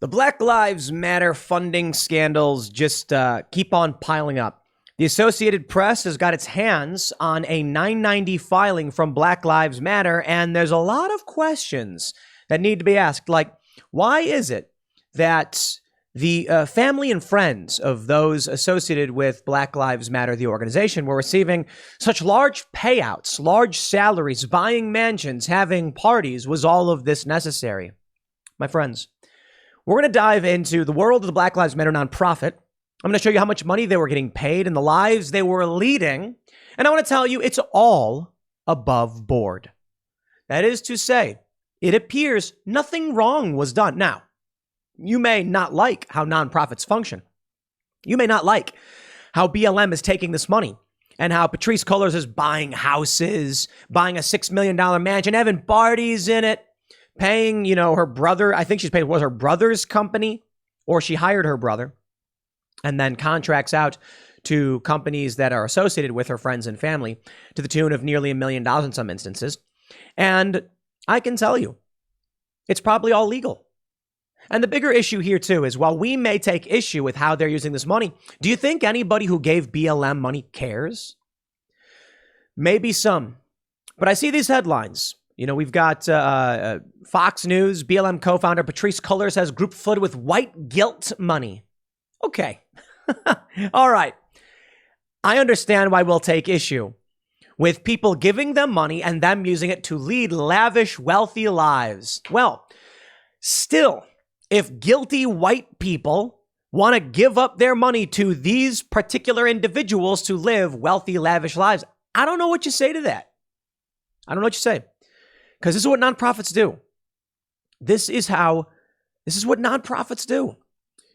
The Black Lives Matter funding scandals just keep on piling up. The Associated Press has got its hands on a 990 filing from Black Lives Matter, and there's a lot of questions that need to be asked. Like, why is it that the family and friends of those associated with Black Lives Matter, the organization, were receiving such large payouts, large salaries, buying mansions, having parties? Was all of this necessary? My friends, we're going to dive into the world of the Black Lives Matter nonprofit. I'm going to show you how much money they were getting paid and the lives they were leading. And I want to tell you it's all above board. That is to say, it appears nothing wrong was done. Now, you may not like how nonprofits function. You may not like how BLM is taking this money and how Patrisse Cullors is buying houses, buying a $6 million mansion, having parties in it, paying, her brother. I think she's paid, was her brother's company, or she hired her brother and then contracts out to companies that are associated with her friends and family to the tune of nearly $1 million in some instances. And I can tell you, it's probably all legal. And the bigger issue here, too, is while we may take issue with how they're using this money, do you think anybody who gave BLM money cares? Maybe some. But I see these headlines. We've got Fox News, BLM co-founder Patrisse Cullors has group flooded with white guilt money. Okay. All right. I understand why we'll take issue with people giving them money and them using it to lead lavish, wealthy lives. Well, still, if guilty white people want to give up their money to these particular individuals to live wealthy, lavish lives, I don't know what you say to that. I don't know what you say. Because this is what nonprofits do. This is what nonprofits do.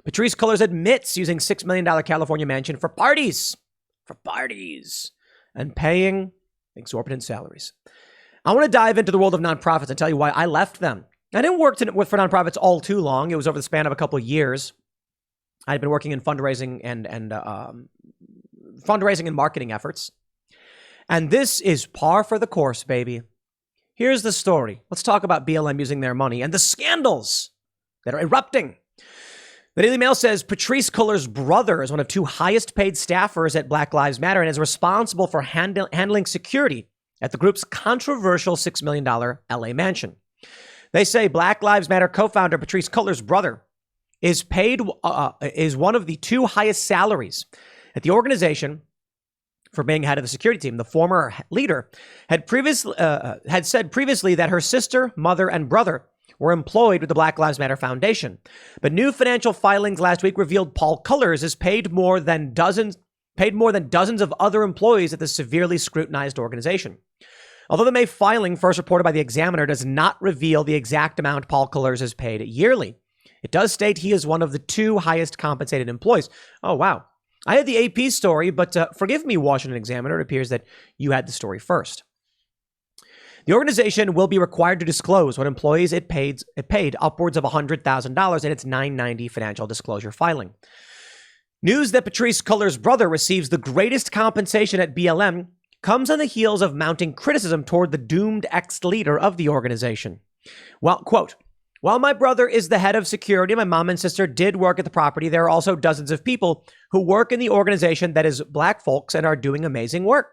Patrisse Cullors admits using $6 million California mansion for parties, and paying exorbitant salaries. I want to dive into the world of nonprofits and tell you why I left them. I didn't work for nonprofits all too long. It was over the span of a couple of years. I'd been working in fundraising and marketing efforts. And this is par for the course, baby. Here's the story. Let's talk about BLM using their money and the scandals that are erupting. The Daily Mail says Patrisse Cullors' brother is one of two highest paid staffers at Black Lives Matter and is responsible for handling security at the group's controversial $6 million LA mansion. They say Black Lives Matter co-founder Patrisse Cullors' brother is paid is one of the two highest salaries at the organization for being head of the security team. The former leader had said previously that her sister, mother, and brother were employed with the Black Lives Matter Foundation. But new financial filings last week revealed Paul Cullors is paid more than dozens of other employees at the severely scrutinized organization. Although the May filing, first reported by the Examiner, does not reveal the exact amount Paul Cullors is paid yearly, it does state he is one of the two highest compensated employees. Oh, wow. I had the AP story, but forgive me, Washington Examiner. It appears that you had the story first. The organization will be required to disclose what employees it paid upwards of $100,000 in its 990 financial disclosure filing. News that Patrisse Cullors' brother receives the greatest compensation at BLM comes on the heels of mounting criticism toward the doomed ex-leader of the organization. Well, quote, "While my brother is the head of security, my mom and sister did work at the property. There are also dozens of people who work in the organization that is Black folks and are doing amazing work."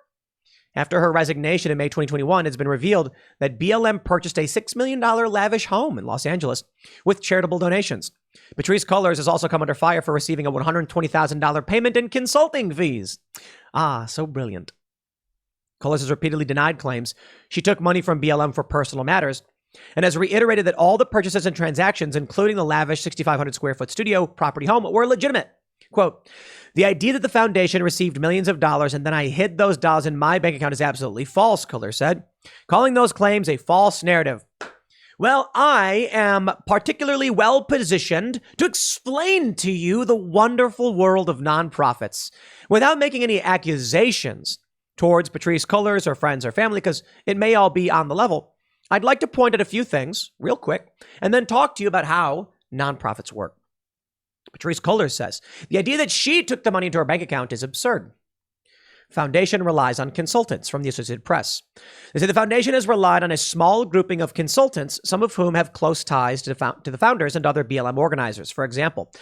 After her resignation in May 2021, it's been revealed that BLM purchased a $6 million lavish home in Los Angeles with charitable donations. Patrisse Cullors has also come under fire for receiving a $120,000 payment in consulting fees. Ah, so brilliant. Cullors has repeatedly denied claims she took money from BLM for personal matters and has reiterated that all the purchases and transactions, including the lavish 6,500 square foot studio property home, were legitimate. Quote, "The idea that the foundation received millions of dollars and then I hid those dollars in my bank account is absolutely false," Cullors said, calling those claims a false narrative. Well, I am particularly well positioned to explain to you the wonderful world of nonprofits without making any accusations towards Patrisse Cullors or friends or family, because it may all be on the level. I'd like to point out a few things real quick and then talk to you about how nonprofits work. Patrisse Cullors says the idea that she took the money into her bank account is absurd. foundation relies on consultants from the Associated Press. They say the foundation has relied on a small grouping of consultants, some of whom have close ties to the founders and other BLM organizers. For example,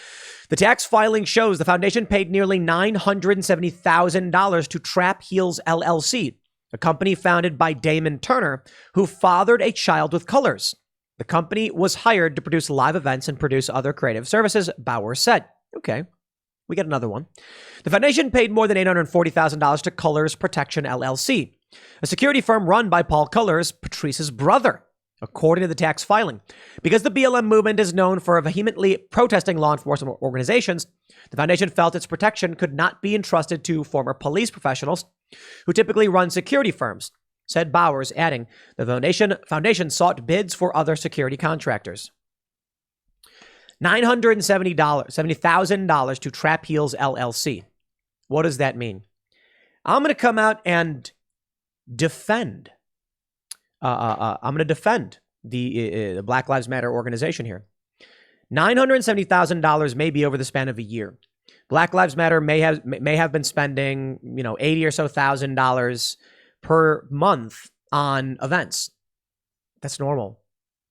the tax filing shows the foundation paid nearly $970,000 to Trap Heels LLC, a company founded by Damon Turner, who fathered a child with colors. The company was hired to produce live events and produce other creative services, Bowers said. Okay, we get another one. The foundation paid more than $840,000 to Colors Protection LLC, a security firm run by Paul Colors, Patrice's brother, according to the tax filing. Because the BLM movement is known for vehemently protesting law enforcement organizations, the foundation felt its protection could not be entrusted to former police professionals who typically run security firms, said Bowers, adding, the foundation sought bids for other security contractors. $970,000 to Trap Heels LLC. What does that mean? I'm going to come out and defend. I'm going to defend the Black Lives Matter organization here. $970,000 may be over the span of a year. Black Lives Matter may have been spending, $80 or so thousand per month on events. That's normal.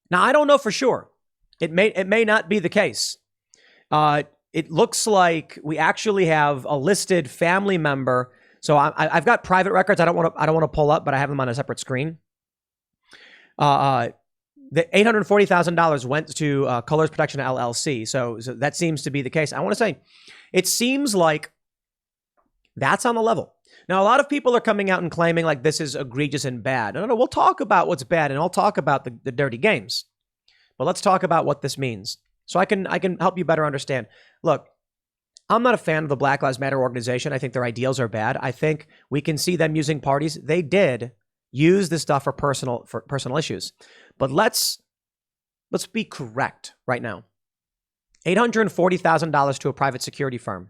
Now, I don't know for sure. It may not be the case. It looks like we actually have a listed family member. So I've got private records. I don't want to pull up, but I have them on a separate screen. The $840,000 went to Colors Protection LLC. So that seems to be the case. I want to say, it seems like that's on the level. Now, a lot of people are coming out and claiming like this is egregious and bad. No, we'll talk about what's bad and I'll talk about the dirty games. But let's talk about what this means so I can help you better understand. Look, I'm not a fan of the Black Lives Matter organization. I think their ideals are bad. I think we can see them using parties. They did use this stuff for personal issues. But let's be correct right now. $840,000 to a private security firm.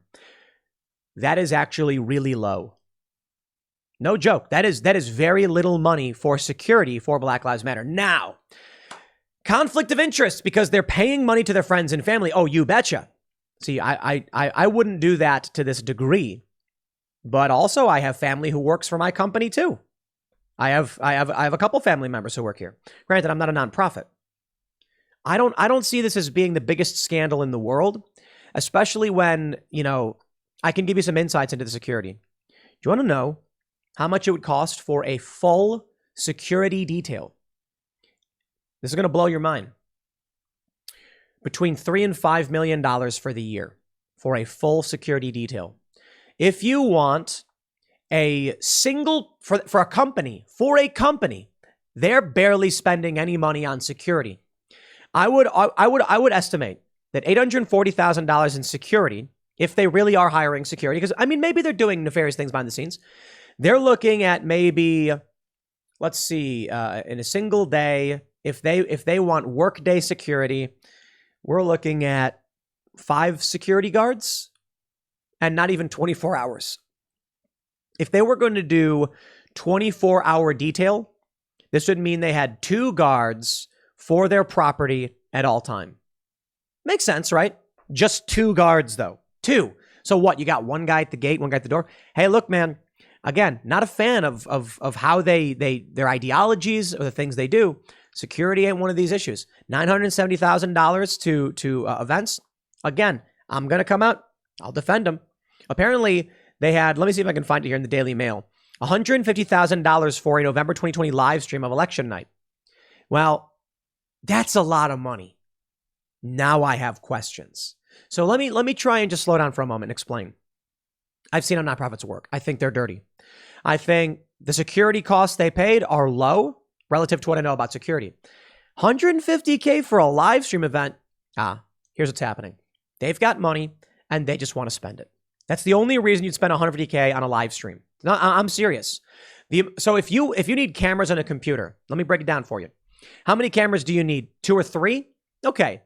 That is actually really low. No joke. That is very little money for security for Black Lives Matter. Now, conflict of interest because they're paying money to their friends and family. Oh, you betcha. See, I wouldn't do that to this degree, but also I have family who works for my company too. I have a couple family members who work here. Granted, I'm not a nonprofit. I don't see this as being the biggest scandal in the world, especially when, I can give you some insights into the security. Do you want to know how much it would cost for a full security detail? This is going to blow your mind. Between $3 and $5 million for the year for a full security detail. If you want a single for a company, they're barely spending any money on security. I would estimate that $840,000 in security, if they really are hiring security, because maybe they're doing nefarious things behind the scenes. They're looking at maybe, let's see, in a single day, if they want workday security, we're looking at 5 security guards and not even 24 hours. If they were going to do 24-hour detail, this would mean they had 2 guards for their property at all time. Makes sense, right? Just 2 guards, though. 2. So what? You got 1 guy at the gate, 1 guy at the door. Hey, look, man. Again, not a fan of how their ideologies or the things they do. Security ain't one of these issues. $970,000 to events. Again, I'm going to come out. I'll defend them. Apparently, they had, let me see if I can find it here in the Daily Mail, $150,000 for a November 2020 live stream of election night. Well, that's a lot of money. Now I have questions. So let me try and just slow down for a moment and explain. I've seen how nonprofits work. I think they're dirty. I think the security costs they paid are low relative to what I know about security. $150K for a live stream event. Here's what's happening. They've got money and they just want to spend it. That's the only reason you'd spend $150K on a live stream. No, I'm serious. So if you need cameras on a computer, let me break it down for you. How many cameras do you need? 2 or 3? Okay.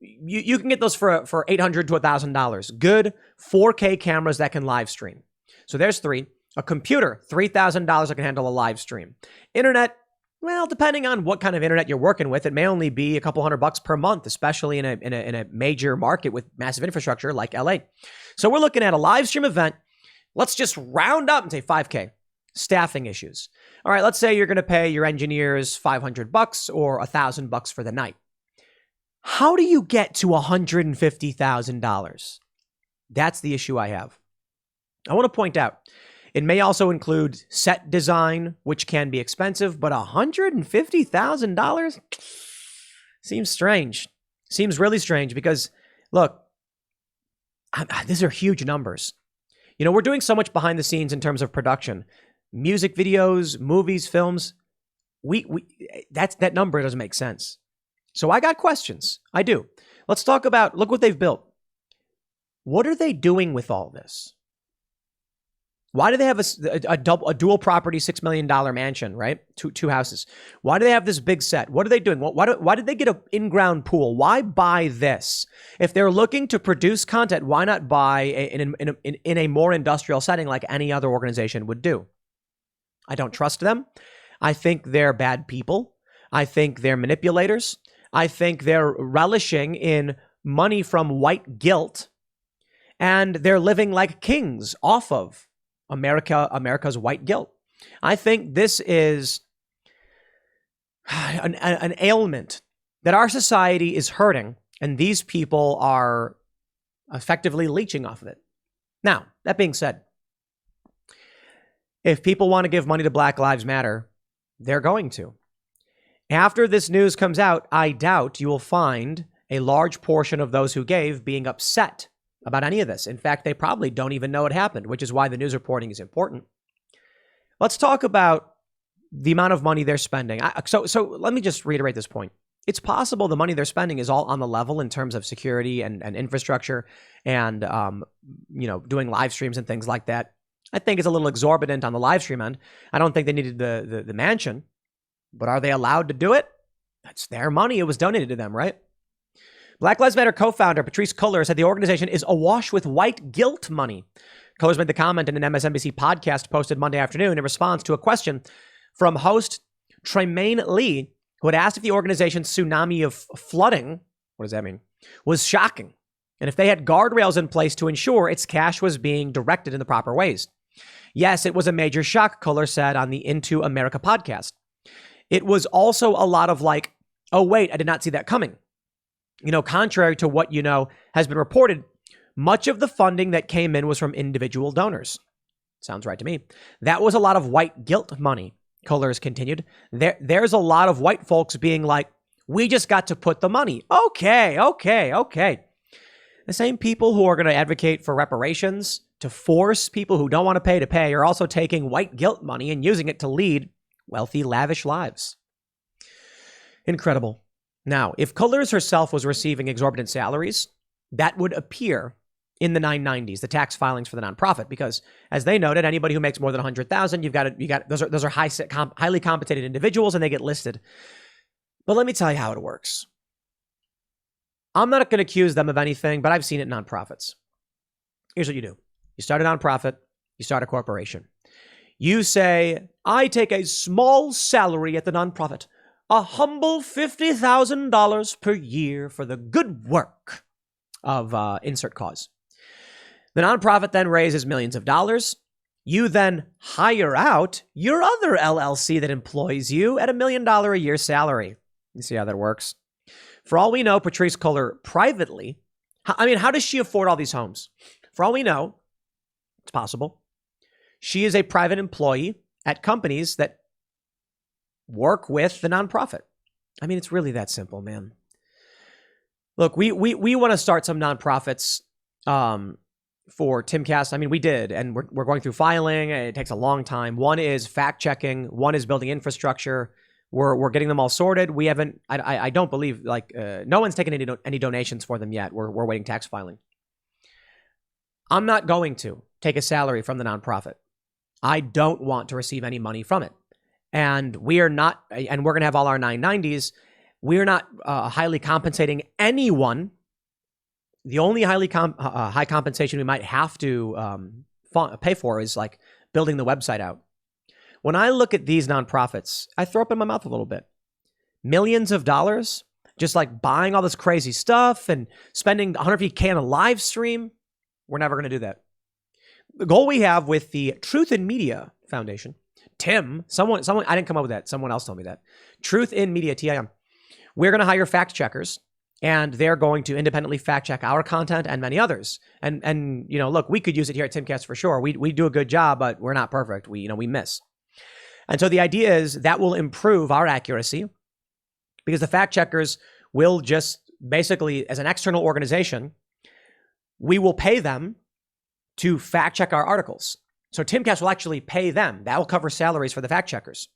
You can get those for $800 to $1,000. Good 4K cameras that can live stream. So there's 3. A computer, $3,000 that can handle a live stream. Internet, well, depending on what kind of internet you're working with, it may only be a couple $100 per month, especially in a major market with massive infrastructure like LA. So we're looking at a live stream event, Let's just round up and say 5K. Staffing issues. All right, let's say you're going to pay your engineers $500 or $1,000 for the night. How do you get to $150,000? That's the issue I have. I want to point out, it may also include set design, which can be expensive, but $150,000 seems strange. Seems really strange because, look, these are huge numbers. You know, we're doing so much behind the scenes in terms of production. Music videos, movies, films. That number doesn't make sense. So I got questions. I do. Let's talk about, look what they've built. What are they doing with all this? Why do they have a dual property $6 million mansion, right? Two houses. Why do they have this big set? What are they doing? Why did they get an in-ground pool? Why buy this? If they're looking to produce content, why not buy in a more industrial setting like any other organization would do? I don't trust them. I think they're bad people. I think they're manipulators. I think they're relishing in money from white guilt, and they're living like kings off of America's white guilt. I think this is an ailment that our society is hurting, and these people are effectively leeching off of it. Now, that being said, if people want to give money to Black Lives Matter, they're going to. After this news comes out, I doubt you will find a large portion of those who gave being upset about any of this. In fact, they probably don't even know it happened, which is why the news reporting is important. Let's talk about the amount of money they're spending. So let me just reiterate this point. It's possible the money they're spending is all on the level in terms of security and infrastructure and doing live streams and things like that. I think it's a little exorbitant on the live stream end. I don't think they needed the mansion, but are they allowed to do it? That's their money. It was donated to them, right? Black Lives Matter co-founder Patrisse Cullors said the organization is awash with white guilt money. Cullors made the comment in an MSNBC podcast posted Monday afternoon in response to a question from host Tremaine Lee, who had asked if the organization's tsunami of flooding, what does that mean, was shocking, and if they had guardrails in place to ensure its cash was being directed in the proper ways. Yes, it was a major shock, Cullors said on the Into America podcast. It was also a lot of like, oh, wait, I did not see that coming. Contrary to what, has been reported, much of the funding that came in was from individual donors. Sounds right to me. That was a lot of white guilt money, Cullors continued. There's a lot of white folks being like, we just got to put the money. Okay. The same people who are going to advocate for reparations to force people who don't want to pay are also taking white guilt money and using it to lead wealthy, lavish lives. Incredible. Now, if Cullors herself was receiving exorbitant salaries, that would appear in the 990s, the tax filings for the nonprofit, because as they noted, anybody who makes more than 100,000, you got those are highly compensated individuals, and they get listed. But let me tell you how it works. I'm not going to accuse them of anything, but I've seen it in nonprofits. Here's what you do: you start a nonprofit, you start a corporation. You say, I take a small salary at the nonprofit. A humble $50,000 per year for the good work of insert cause. The nonprofit then raises millions of dollars. You then hire out your other LLC that employs you at $1 million a year salary. You see how that works? For all we know, Patrisse Cullors privately, how does she afford all these homes? For all we know, it's possible. She is a private employee at companies that work with the nonprofit. It's really that simple, man. Look, we want to start some nonprofits for Timcast. We did, and we're going through filing. It takes a long time. One is fact checking. One is building infrastructure. We're getting them all sorted. We haven't. I don't believe no one's taken any donations for them yet. We're waiting tax filing. I'm not going to take a salary from the nonprofit. I don't want to receive any money from it. And we are not, and we're going to have all our 990s. We're not highly compensating anyone. The only high compensation we might have to pay for is like building the website out. When I look at these nonprofits, I throw up in my mouth a little bit. Millions of dollars, just like buying all this crazy stuff and spending $150K on a live stream. We're never going to do that. The goal we have with the Truth in Media Foundation, someone, I didn't come up with that. Someone else told me that. Truth in Media, TIM. We're going to hire fact checkers, and they're going to independently fact check our content and many others. And look, we could use it here at Timcast for sure. We do a good job, but we're not perfect. We miss. And so the idea is that will improve our accuracy, because the fact checkers will just basically, as an external organization, we will pay them to fact check our articles. So Timcast will actually pay them. That will cover salaries for the fact checkers.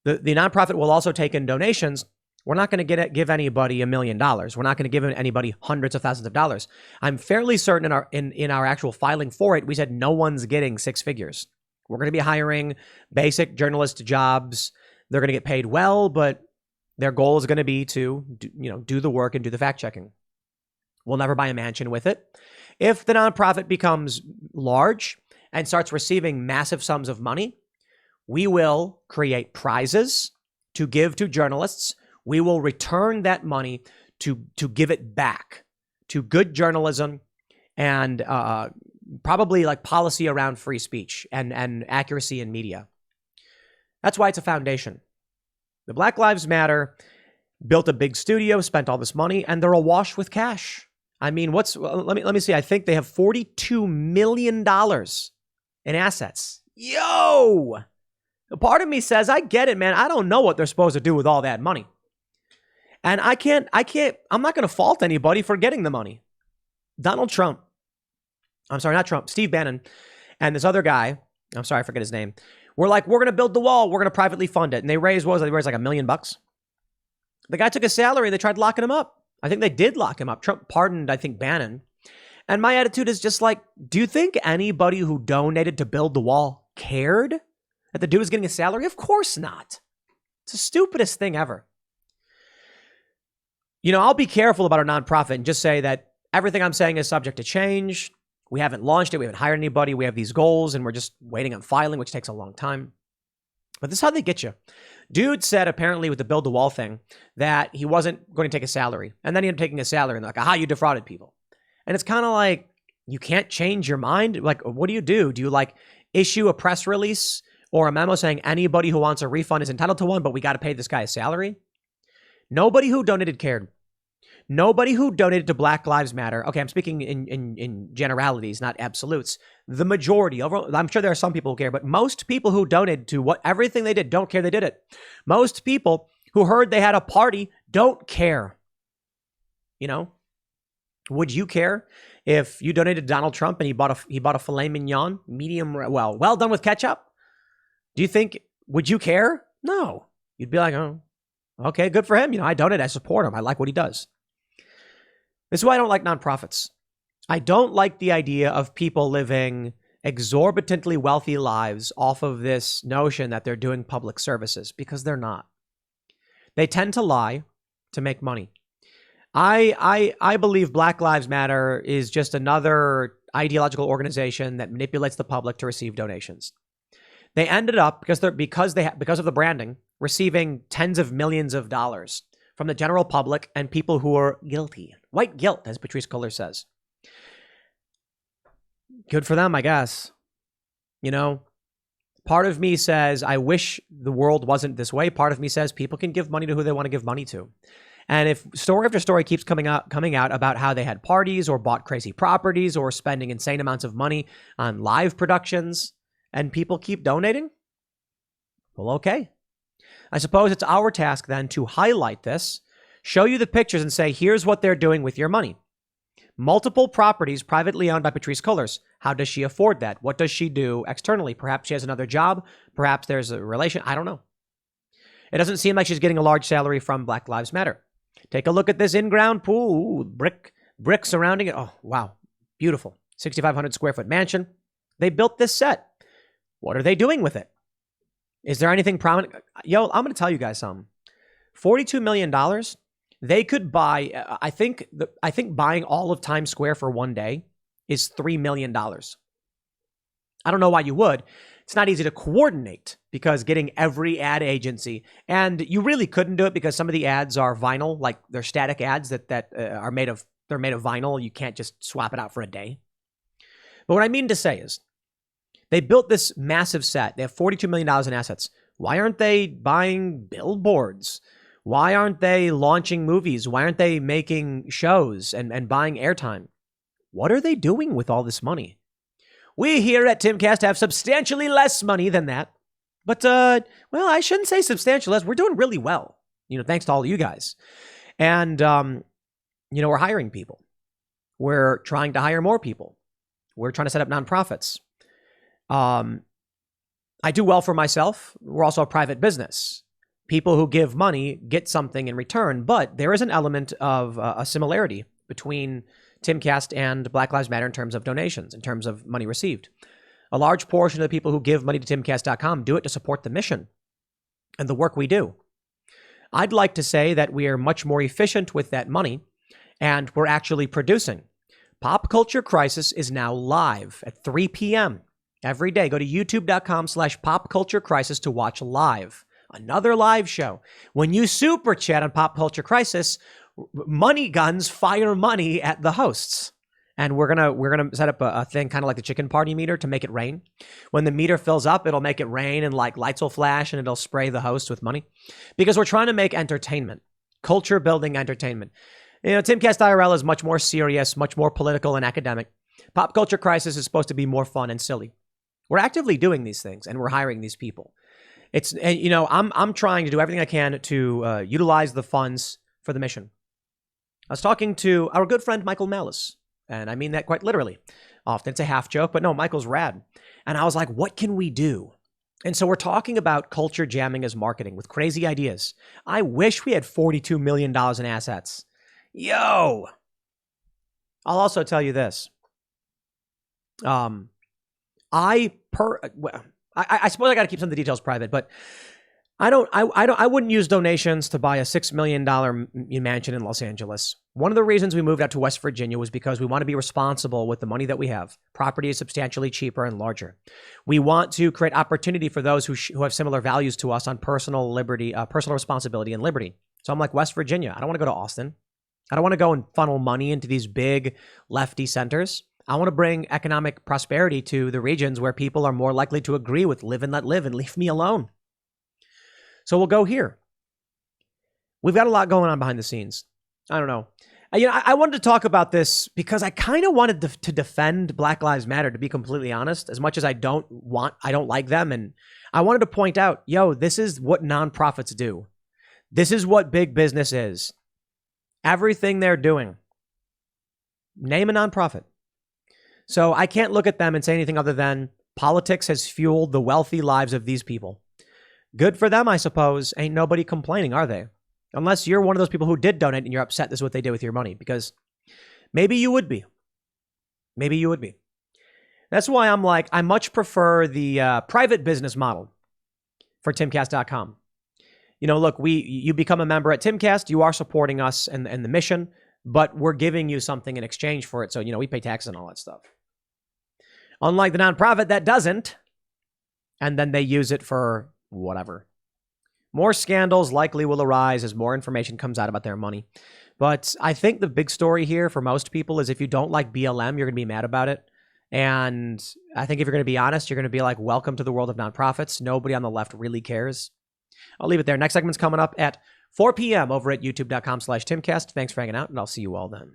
The nonprofit will also take in donations. We're not going to give anybody $1 million. We're not going to give anybody hundreds of thousands of dollars. I'm fairly certain in our actual filing for it, we said no one's getting six figures. We're going to be hiring basic journalist jobs. They're going to get paid well, but their goal is going to be to do the work and do the fact checking. We'll never buy a mansion with it. If the nonprofit becomes large and starts receiving massive sums of money, we will create prizes to give to journalists. We will return that money to give it back to good journalism and probably like policy around free speech and accuracy in media. That's why it's a foundation. The Black Lives Matter built a big studio, spent all this money, and they're awash with cash. I mean, let me see. I think they have $42 million in assets. Yo! Part of me says, I get it, man. I don't know what they're supposed to do with all that money. And I'm not going to fault anybody for getting the money. Steve Bannon and this other guy, I'm sorry, I forget his name. We're going to build the wall. We're going to privately fund it. And they raised like $1 million. The guy took a salary. They tried locking him up. I think they did lock him up. Trump pardoned, I think, Bannon. And my attitude is just like, do you think anybody who donated to build the wall cared that the dude was getting a salary? Of course not. It's the stupidest thing ever. I'll be careful about our nonprofit and just say that everything I'm saying is subject to change. We haven't launched it. We haven't hired anybody. We have these goals and we're just waiting on filing, which takes a long time. But this is how they get you. Dude said apparently with the build the wall thing that he wasn't going to take a salary. And then he ended up taking a salary and they're like, aha, you defrauded people. And it's kind of like, you can't change your mind. Like, what do? Do you issue a press release or a memo saying anybody who wants a refund is entitled to one, but we got to pay this guy a salary? Nobody who donated cared. Nobody who donated to Black Lives Matter. Okay, I'm speaking in generalities, not absolutes. The majority, I'm sure there are some people who care, but most people who donated to everything they did don't care they did it. Most people who heard they had a party don't care. Would you care if you donated to Donald Trump and he bought a filet mignon, medium well done with ketchup? Do you think, would you care? No. You'd be like, oh, okay, good for him. I donate, I support him. I like what he does. This is why I don't like nonprofits. I don't like the idea of people living exorbitantly wealthy lives off of this notion that they're doing public services, because they're not. They tend to lie to make money. I believe Black Lives Matter is just another ideological organization that manipulates the public to receive donations. They ended up, because of the branding, receiving tens of millions of dollars from the general public and people who are guilty. White guilt, as Patrisse Cullors says. Good for them, I guess. Part of me says, I wish the world wasn't this way. Part of me says people can give money to who they want to give money to. And if story after story keeps coming out about how they had parties or bought crazy properties or spending insane amounts of money on live productions, and people keep donating, well, okay. I suppose it's our task then to highlight this, show you the pictures and say, here's what they're doing with your money. Multiple properties privately owned by Patrisse Cullors. How does she afford that? What does she do externally? Perhaps she has another job. Perhaps there's a relation. I don't know. It doesn't seem like she's getting a large salary from Black Lives Matter. Take a look at this in-ground pool, brick surrounding it. Oh, wow. Beautiful. 6,500 square foot mansion. They built this set. What are they doing with it? Is there anything prominent? Yo, I'm going to tell you guys something. $42 million. They could buy, I think buying all of Times Square for one day is $3 million. I don't know why you would. It's not easy to coordinate because getting every ad agency, and you really couldn't do it because some of the ads are vinyl, like they're static ads that are made of vinyl. You can't just swap it out for a day. But what I mean to say is, They built this massive set. They have $42 million in assets. Why aren't they buying billboards? Why aren't they launching movies? Why aren't they making shows and buying airtime? What are they doing with all this money? We here at Timcast have substantially less money than that. But, well, I shouldn't say substantial less. We're doing really well, thanks to all of you guys. And, we're hiring people. We're trying to hire more people. We're trying to set up nonprofits. I do well for myself. We're also a private business. People who give money get something in return, but there is an element of a similarity between Timcast and Black Lives Matter in terms of donations, in terms of money received. A large portion of the people who give money to timcast.com do it to support the mission and the work we do. I'd like to say that we are much more efficient with that money, and we're actually producing. Pop Culture Crisis is now live at 3 p.m. every day. Go to youtube.com/popculturecrisis to watch live. Another live show. When you super chat on Pop Culture Crisis, money guns fire money at the hosts. And we're gonna set up a thing kind of like the chicken party meter to make it rain. When the meter fills up, it'll make it rain and like lights will flash and it'll spray the host with money. Because we're trying to make entertainment, culture building entertainment. Timcast IRL is much more serious, much more political and academic. Pop Culture Crisis is supposed to be more fun and silly. We're actively doing these things and we're hiring these people. I'm trying to do everything I can to utilize the funds for the mission. I was talking to our good friend Michael Malice, and I mean that quite literally. Often it's a half joke, but no, Michael's rad. And I was like, what can we do? And so we're talking about culture jamming as marketing with crazy ideas. I wish we had $42 million in assets. Yo! I'll also tell you this. I suppose I got to keep some of the details private, but I wouldn't use donations to buy a $6 million mansion in Los Angeles. One of the reasons we moved out to West Virginia was because we want to be responsible with the money that we have. Property is substantially cheaper and larger. We want to create opportunity for those who have similar values to us on personal liberty, personal responsibility and liberty. So I'm like, West Virginia. I don't want to go to Austin. I don't want to go and funnel money into these big lefty centers. I want to bring economic prosperity to the regions where people are more likely to agree with live and let live and leave me alone. So we'll go here. We've got a lot going on behind the scenes. I don't know. I wanted to talk about this because I kind of wanted to defend Black Lives Matter, to be completely honest, as much as I don't like them. And I wanted to point out, this is what nonprofits do. This is what big business is. Everything they're doing. Name a nonprofit. So I can't look at them and say anything other than politics has fueled the wealthy lives of these people. Good for them, I suppose. Ain't nobody complaining, are they? Unless you're one of those people who did donate and you're upset this is what they did with your money, because maybe you would be. Maybe you would be. That's why I'm like, I much prefer the private business model for timcast.com. Look, you become a member at Timcast, you are supporting us and the mission, but we're giving you something in exchange for it. So, we pay taxes and all that stuff. Unlike the nonprofit that doesn't, and then they use it for whatever. More scandals likely will arise as more information comes out about their money. But I think the big story here for most people is if you don't like BLM, you're going to be mad about it. And I think if you're going to be honest, you're going to be like, welcome to the world of nonprofits. Nobody on the left really cares. I'll leave it there. Next segment's coming up at 4 p.m. over at youtube.com/Timcast. Thanks for hanging out, and I'll see you all then.